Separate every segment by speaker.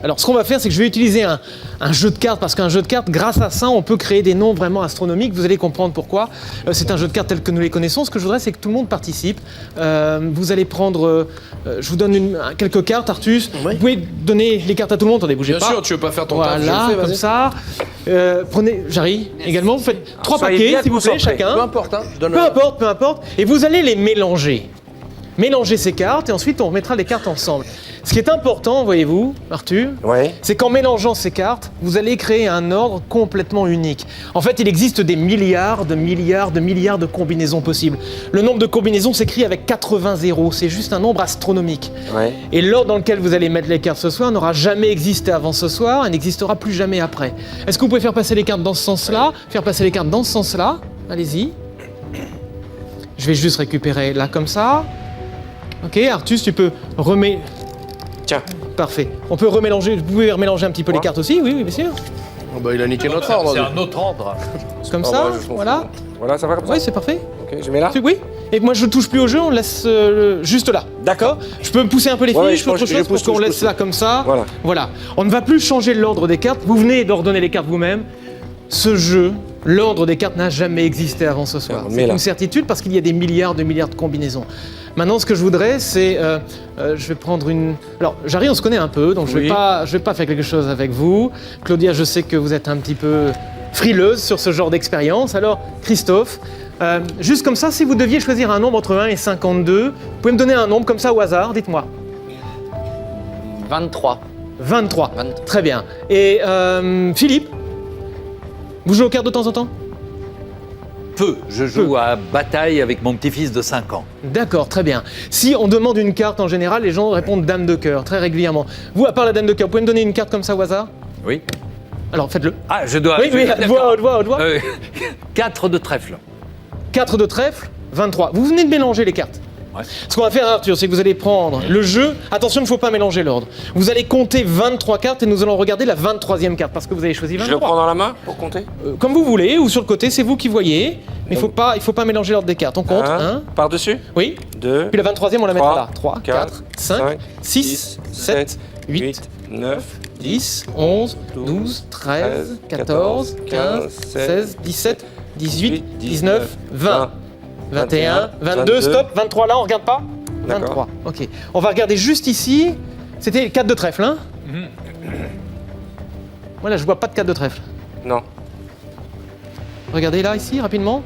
Speaker 1: Alors, ce qu'on va faire, c'est que je vais utiliser un jeu de cartes, parce qu'un jeu de cartes, grâce à ça, on peut créer des nombres vraiment astronomiques. Vous allez comprendre pourquoi. C'est un jeu de cartes tel que nous les connaissons. Ce que je voudrais, c'est que tout le monde participe. Vous allez prendre... je vous donne quelques cartes, Artus.
Speaker 2: Oui.
Speaker 1: Vous pouvez donner les cartes à tout le monde. Attendez, bougez
Speaker 2: Bien
Speaker 1: pas.
Speaker 2: sûr, tu veux pas faire ton taf, je
Speaker 1: Voilà,
Speaker 2: le fais,
Speaker 1: comme
Speaker 2: vas-y.
Speaker 1: ça. Prenez, Jarry, également. Vous faites 3
Speaker 3: soyez
Speaker 1: paquets,
Speaker 3: bien
Speaker 1: s'il vous plaît,
Speaker 3: concentrés.
Speaker 1: chacun.
Speaker 2: Peu importe, hein, je donne
Speaker 1: Peu importe, peu importe. Et vous allez les mélanger. Mélanger ces cartes et ensuite on remettra les cartes ensemble. Ce qui est important, voyez-vous, Arthur,
Speaker 3: Ouais.
Speaker 1: c'est qu'en mélangeant ces cartes, vous allez créer un ordre complètement unique. En fait, il existe des milliards de combinaisons possibles. Le nombre de combinaisons s'écrit avec 80 zéros, c'est juste un nombre astronomique.
Speaker 3: Ouais.
Speaker 1: Et l'ordre dans lequel vous allez mettre les cartes ce soir n'aura jamais existé avant ce soir et n'existera plus jamais après. Est-ce que vous pouvez faire passer les cartes dans ce sens-là, faire passer les cartes dans ce sens-là? Allez-y. Je vais juste récupérer là comme ça. Ok, Artus, tu peux remettre...
Speaker 3: Tiens.
Speaker 1: Parfait. On peut remélanger, vous pouvez remélanger un petit peu les cartes aussi, oui, bien sûr.
Speaker 2: Oh bah, il a niqué notre ordre.
Speaker 4: C'est un autre ordre.
Speaker 1: Comme
Speaker 3: Ah
Speaker 1: ça,
Speaker 3: ouais, je m'en
Speaker 1: voilà.
Speaker 3: fous. Voilà, ça va comme ça.
Speaker 1: Oui, c'est parfait.
Speaker 3: Ok, je mets là.
Speaker 1: Oui. Et moi, je ne touche plus au jeu, on laisse juste là.
Speaker 3: D'accord.
Speaker 1: Je peux me pousser un peu les
Speaker 3: Ouais,
Speaker 1: fiches,
Speaker 3: je
Speaker 1: autre
Speaker 3: pousse,
Speaker 1: chose,
Speaker 3: je
Speaker 1: pour
Speaker 3: pousse tout,
Speaker 1: qu'on
Speaker 3: je
Speaker 1: laisse
Speaker 3: pousse
Speaker 1: ça
Speaker 3: tout.
Speaker 1: comme ça.
Speaker 3: Voilà.
Speaker 1: On ne va plus changer l'ordre des cartes. Vous venez d'ordonner les cartes vous-même. Ce jeu, l'ordre des cartes n'a jamais existé avant ce soir.
Speaker 3: Mais
Speaker 1: C'est
Speaker 3: là.
Speaker 1: une certitude parce qu'il y a des milliards de combinaisons. Maintenant, ce que je voudrais, c'est... je vais prendre une... Alors, Jarry, on se connaît un peu, donc je vais pas faire quelque chose avec vous. Claudia, je sais que vous êtes un petit peu frileuse sur ce genre d'expérience. Alors, Christophe, juste comme ça, si vous deviez choisir un nombre entre 1 et 52, vous pouvez me donner un nombre comme ça au hasard, dites-moi.
Speaker 4: 23.
Speaker 1: 23.
Speaker 4: 23.
Speaker 1: Très bien. Et Philippe, vous jouez aux cartes de temps en temps?
Speaker 4: Peu. Je joue à bataille avec mon petit-fils de 5 ans.
Speaker 1: D'accord, très bien. Si on demande une carte en général, les gens répondent dame de cœur, très régulièrement. Vous, à part la dame de cœur, vous pouvez me donner une carte comme ça au hasard?
Speaker 4: Oui.
Speaker 1: Alors, faites-le.
Speaker 4: Ah, je dois...
Speaker 1: Oui, oui, haute voix, haute voix.
Speaker 4: 4 de trèfle.
Speaker 1: 4 de trèfle, 23. Vous venez de mélanger les cartes.
Speaker 4: Ouais.
Speaker 1: Ce qu'on va faire, Arthur, c'est que vous allez prendre le jeu. Attention, il ne faut pas mélanger l'ordre. Vous allez compter 23 cartes et nous allons regarder la 23e carte parce que vous avez choisi
Speaker 3: Je
Speaker 1: 23.
Speaker 3: le prends dans la main pour compter.
Speaker 1: Comme vous voulez, ou sur le côté, c'est vous qui voyez. Mais il faut pas mélanger l'ordre des cartes. On compte. 1,
Speaker 3: Par-dessus.
Speaker 1: oui.
Speaker 3: 2.
Speaker 1: Puis la 23e, on la mettra là. 3,
Speaker 3: 4,
Speaker 1: 4, 5, 6, 7, 8,
Speaker 3: 9,
Speaker 1: 10, 11, 12, 13, 14, 15, 16, 17, 18, 19, 20, 21, 22, stop, 23 là, on regarde pas? 23, ok. On va regarder juste ici. C'était 4 de trèfle, hein? Voilà, je vois pas de 4 de trèfle.
Speaker 3: Non.
Speaker 1: Regardez là, ici, rapidement.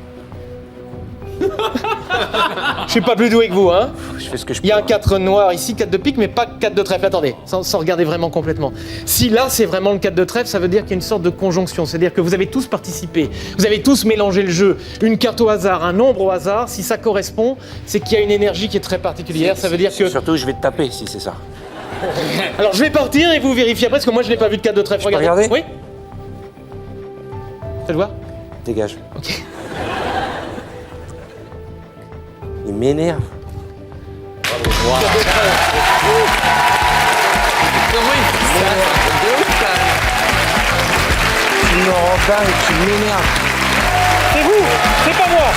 Speaker 1: Je suis pas plus doué que vous, hein?
Speaker 3: Je fais ce que je peux.
Speaker 1: Il y a un 4 noir ici, 4 de pique, mais pas 4 de trèfle. Attendez, sans regarder vraiment complètement. Si là, c'est vraiment le 4 de trèfle, ça veut dire qu'il y a une sorte de conjonction. C'est-à-dire que vous avez tous participé. Vous avez tous mélangé le jeu. Une carte au hasard, un nombre au hasard. Si ça correspond, c'est qu'il y a une énergie qui est très particulière. Ça veut dire que...
Speaker 3: Surtout, je vais te taper si c'est ça.
Speaker 1: Alors, je vais partir et vous vérifiez après, parce que moi, je n'ai pas vu de 4 de trèfle.
Speaker 3: peux regarder
Speaker 1: Oui. Faites voir.
Speaker 3: Dégage.
Speaker 1: Ok.
Speaker 3: Il m'énerve. Tu me rends dingue, tu m'énerves.
Speaker 1: C'est vous, c'est pas moi.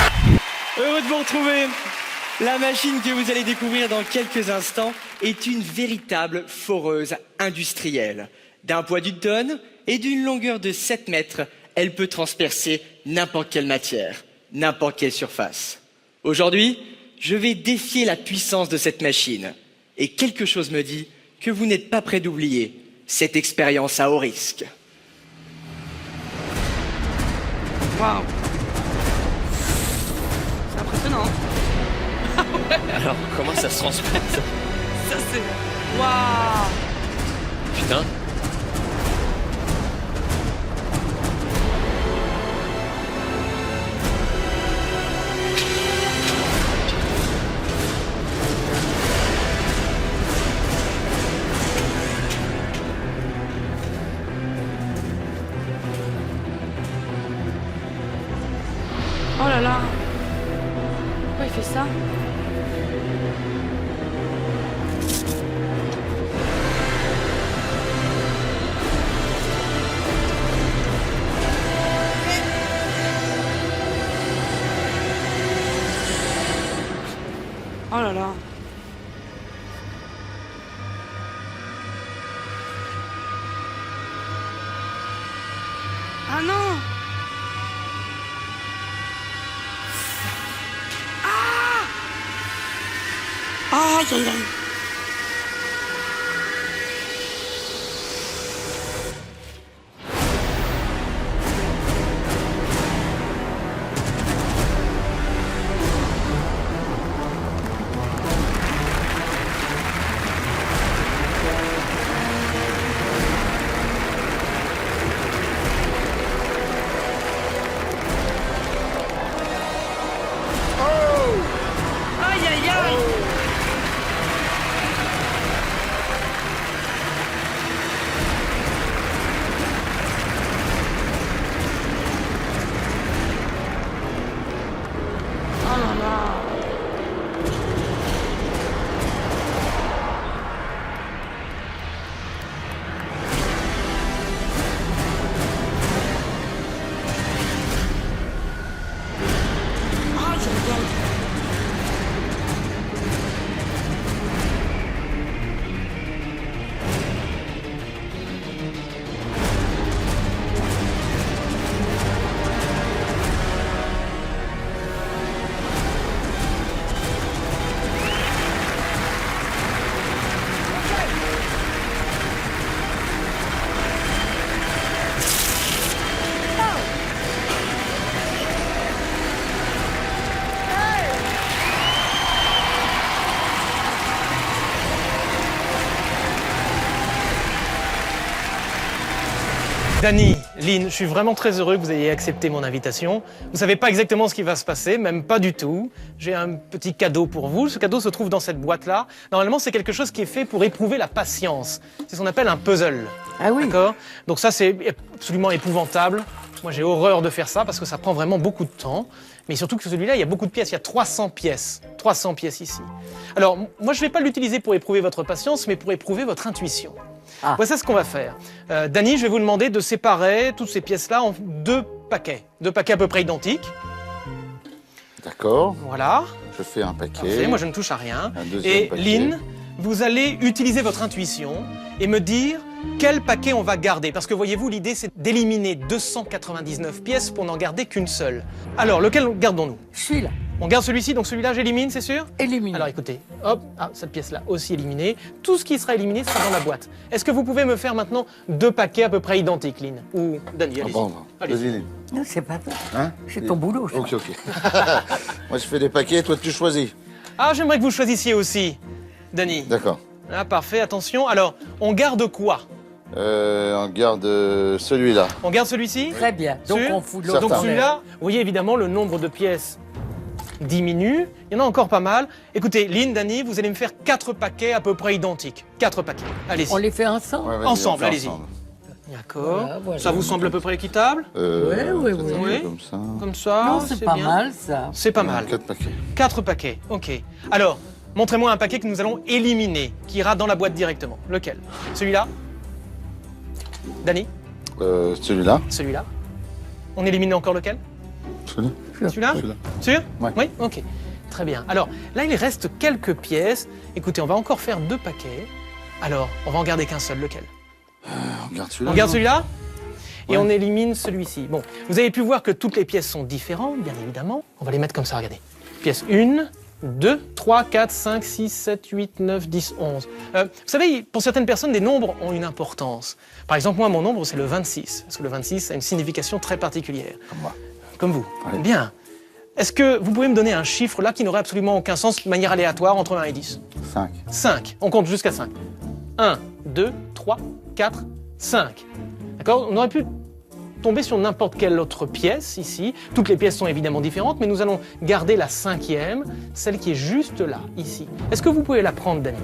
Speaker 5: Heureux de vous retrouver. La machine que vous allez découvrir dans quelques instants est une véritable foreuse industrielle. D'un poids d'une tonne et d'une longueur de 7 mètres, elle peut transpercer n'importe quelle matière, n'importe quelle surface. Aujourd'hui, je vais défier la puissance de cette machine. Et quelque chose me dit que vous n'êtes pas prêt d'oublier cette expérience à haut risque.
Speaker 6: Waouh. C'est impressionnant.
Speaker 5: Alors, comment ça se transperce?
Speaker 6: Ça c'est... Waouh.
Speaker 5: Putain.
Speaker 6: Oh là là. Pourquoi il fait ça? Oh là là. Ah non. Ah. Aïe, aïe, aïe. Aïe, aïe, aïe. Oh là là. Aïe, aïe, aïe.
Speaker 1: Dany, Lynn, je suis vraiment très heureux que vous ayez accepté mon invitation. Vous savez pas exactement ce qui va se passer, même pas du tout. J'ai un petit cadeau pour vous. Ce cadeau se trouve dans cette boîte-là. Normalement, c'est quelque chose qui est fait pour éprouver la patience. C'est ce qu'on appelle un puzzle.
Speaker 7: Ah oui.
Speaker 1: D'accord ? Donc ça, c'est absolument épouvantable. Moi, j'ai horreur de faire ça parce que ça prend vraiment beaucoup de temps. Mais surtout que celui-là, il y a beaucoup de pièces. Il y a 300 pièces. 300 pièces ici. Alors, moi, je ne vais pas l'utiliser pour éprouver votre patience, mais pour éprouver votre intuition.
Speaker 7: Ah.
Speaker 1: Voilà ce qu'on va faire. Dany, je vais vous demander de séparer toutes ces pièces-là en deux paquets. Deux paquets à peu près identiques.
Speaker 8: D'accord,
Speaker 1: Voilà.
Speaker 8: je fais un paquet.
Speaker 1: Parfait, moi, je ne touche à rien.
Speaker 8: Un deuxième
Speaker 1: Et
Speaker 8: paquet.
Speaker 1: Lynn, vous allez utiliser votre intuition et me dire quel paquet on va garder. Parce que voyez-vous, l'idée, c'est d'éliminer 299 pièces pour n'en garder qu'une seule. Alors, lequel gardons-nous ?
Speaker 7: Celui-là,
Speaker 1: On garde celui-ci, donc celui-là, j'élimine, c'est sûr ?
Speaker 7: éliminé.
Speaker 1: Alors écoutez, hop, cette pièce-là aussi éliminée. Tout ce qui sera éliminé sera dans la boîte. Est-ce que vous pouvez me faire maintenant deux paquets à peu près identiques, Lynn ? Ou Dany, allez-y.
Speaker 8: Bon,
Speaker 1: Allez-y.
Speaker 8: vas-y, Lynn.
Speaker 7: Non, c'est pas toi.
Speaker 8: Hein
Speaker 7: C'est ton boulot. ça.
Speaker 8: Ok, ok. Moi, je fais des paquets, toi, tu choisis.
Speaker 1: Ah, j'aimerais que vous choisissiez aussi, Dany.
Speaker 8: D'accord.
Speaker 1: Ah, parfait, attention. Alors, on garde quoi ?
Speaker 8: On garde celui-là.
Speaker 1: On garde celui-ci ?
Speaker 7: Très bien. Donc
Speaker 1: Sûr
Speaker 7: on fout
Speaker 8: Certain.
Speaker 7: l'autre.
Speaker 1: Donc celui-là, vous voyez évidemment le nombre de pièces diminue. Il y en a encore pas mal. Écoutez, Lynn, Dany, vous allez me faire 4 paquets à peu près identiques. 4 paquets. Allez-y.
Speaker 7: On les fait ensemble.
Speaker 8: Ouais, vas-y,
Speaker 1: Ensemble,
Speaker 8: on fait
Speaker 1: allez-y.
Speaker 8: ensemble.
Speaker 1: D'accord.
Speaker 7: Voilà, voilà.
Speaker 1: Ça vous semble à peu près équitable ?
Speaker 7: Oui, oui,
Speaker 8: peut-être un
Speaker 7: oui.
Speaker 8: peu Comme ça.
Speaker 1: Comme ça,
Speaker 7: Non, c'est pas
Speaker 1: bien.
Speaker 7: mal ça.
Speaker 1: C'est pas mal.
Speaker 8: 4 paquets.
Speaker 1: 4 paquets, ok. Alors, montrez-moi un paquet que nous allons éliminer, qui ira dans la boîte directement. Lequel ? Celui-là ? Dany ?
Speaker 8: Celui-là.
Speaker 1: Celui-là ? On élimine encore lequel ?
Speaker 8: Celui-là.
Speaker 1: Celui-là ?
Speaker 8: Celui-là.
Speaker 1: Sûr ?
Speaker 8: Ouais.
Speaker 1: Oui, ok. Très bien. Alors, là, il reste quelques pièces. Écoutez, on va encore faire 2 paquets. Alors, on va en garder qu'un seul. Lequel ?
Speaker 8: On garde celui-là.
Speaker 1: On garde celui-là ? Et
Speaker 8: Ouais.
Speaker 1: on élimine celui-ci. Bon, vous avez pu voir que toutes les pièces sont différentes, bien évidemment. On va les mettre comme ça, regardez. Pièce 1, 2, 3, 4, 5, 6, 7, 8, 9, 10, 11. Vous savez, pour certaines personnes, des nombres ont une importance. Par exemple, moi, mon nombre, c'est le 26. Parce que le 26 a une signification très particulière.
Speaker 8: Comme moi.
Speaker 1: Comme vous.
Speaker 8: Ouais.
Speaker 1: Bien. Est-ce que vous pouvez me donner un chiffre là qui n'aurait absolument aucun sens de manière aléatoire entre 1 et 10 ?
Speaker 8: 5.
Speaker 1: 5. On compte jusqu'à 5. 1, 2, 3, 4, 5. D'accord ? On aurait pu tomber sur n'importe quelle autre pièce ici. Toutes les pièces sont évidemment différentes, mais nous allons garder la 5e, celle qui est juste là, ici. Est-ce que vous pouvez la prendre, Dany ?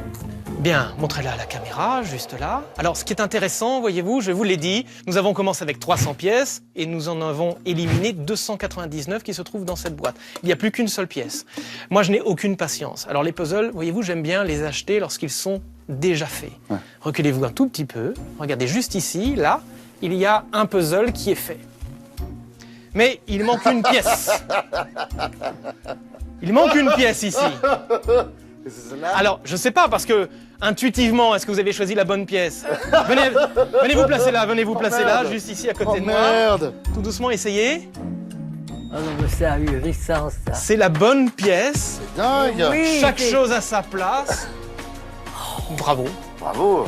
Speaker 1: Bien, montrez-la à la caméra, juste là. Alors, ce qui est intéressant, voyez-vous, je vous l'ai dit, nous avons commencé avec 300 pièces et nous en avons éliminé 299 qui se trouvent dans cette boîte. Il n'y a plus qu'une seule pièce. Moi, je n'ai aucune patience. Alors, les puzzles, voyez-vous, j'aime bien les acheter lorsqu'ils sont déjà faits.
Speaker 8: Ouais.
Speaker 1: Reculez-vous un tout petit peu. Regardez juste ici, là, il y a un puzzle qui est fait. Mais il manque une pièce. Il manque une pièce ici.
Speaker 3: C'est celle-là.
Speaker 1: Alors, je sais pas, parce que intuitivement, est-ce que vous avez choisi la bonne pièce? Venez vous placer là, juste ici à côté de moi.
Speaker 8: Merde.
Speaker 1: Tout doucement, essayez.
Speaker 7: Ah non, mais c'est ahurissant, ça.
Speaker 1: C'est la bonne pièce.
Speaker 8: Dingue.
Speaker 7: Oui,
Speaker 1: Chaque
Speaker 7: c'est-
Speaker 1: chose à sa place. Bravo.
Speaker 3: Bravo.